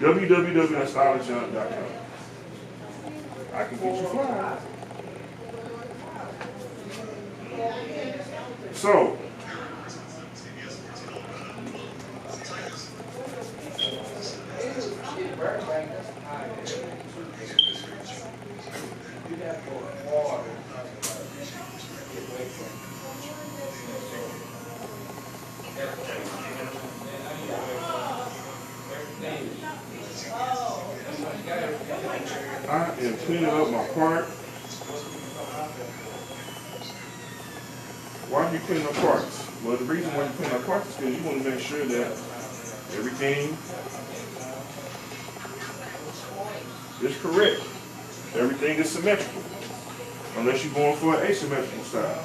www.stylistjohn.com. I can get you flyers. So, I am cleaning up my part. Why are you cleaning up parts? Well, the reason why you clean up parts is because you want to make sure that everything is correct. Everything is symmetrical. Unless you're going for an asymmetrical style.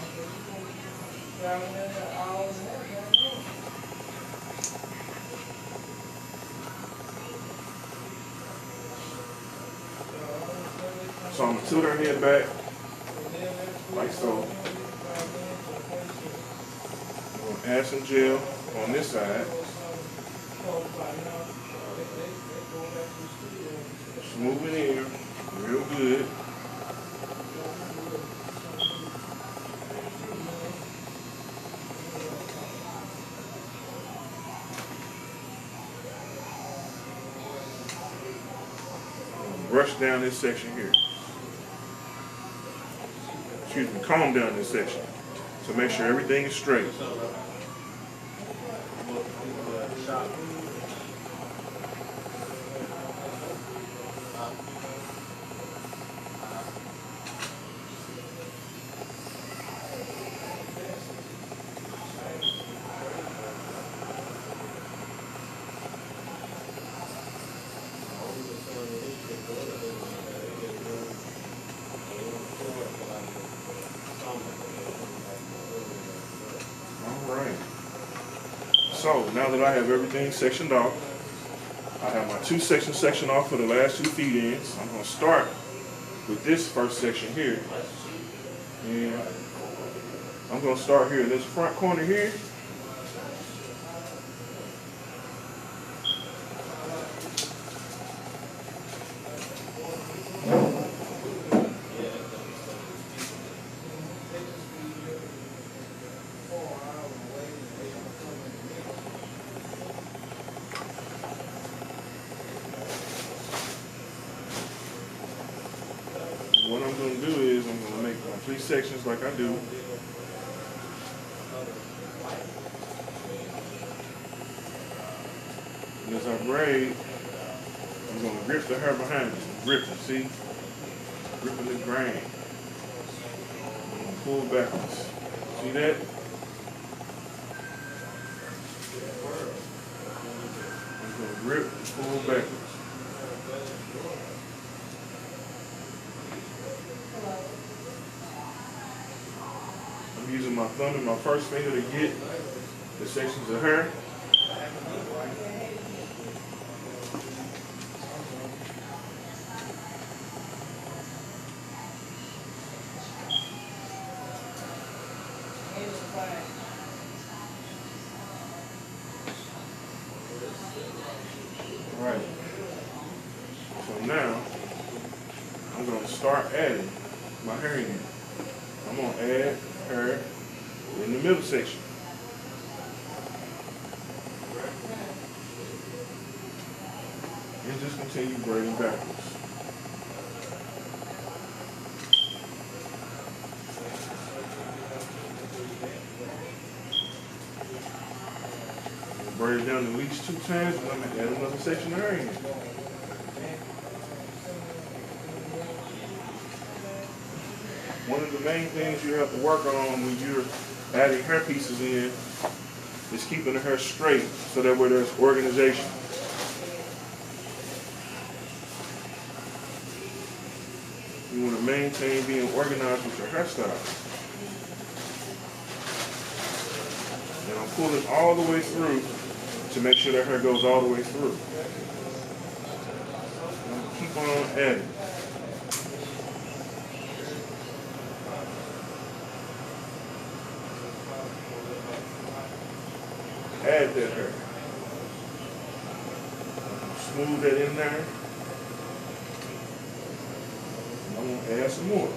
So I'm going to tilt her head back, like so. I'm going to add some gel on this side. Smooth it in real good. Brush down this section here. Excuse me, comb down this section. So make sure everything is straight. So now that I have everything sectioned off, I have my two sections sectioned off for the last two feed ends. I'm going to start with this first section here. And I'm going to start here in this front corner here. What I'm going to do is I'm going to make my three sections like I do. And as I braid, I'm going to grip the hair behind me. Gripping, see? Gripping the grain. I'm going to pull backwards. See that? I'm going to grip and pull backwards. I'm using my thumb and my first finger to get the sections of hair. All right. So now I'm going to start adding my hair in. I'm going to add hair in the middle section. And just continue braiding backwards. Braid it down at least 2 times, and I'm going to add another section of hair in. One of the main things you have to work on when you're adding hair pieces in is keeping the hair straight so that way there's organization. You want to maintain being organized with your hairstyle. And I'm pulling all the way through to make sure that hair goes all the way through. And I'm keep on adding. Add that hair. smooth that in there. And I'm gonna add some more.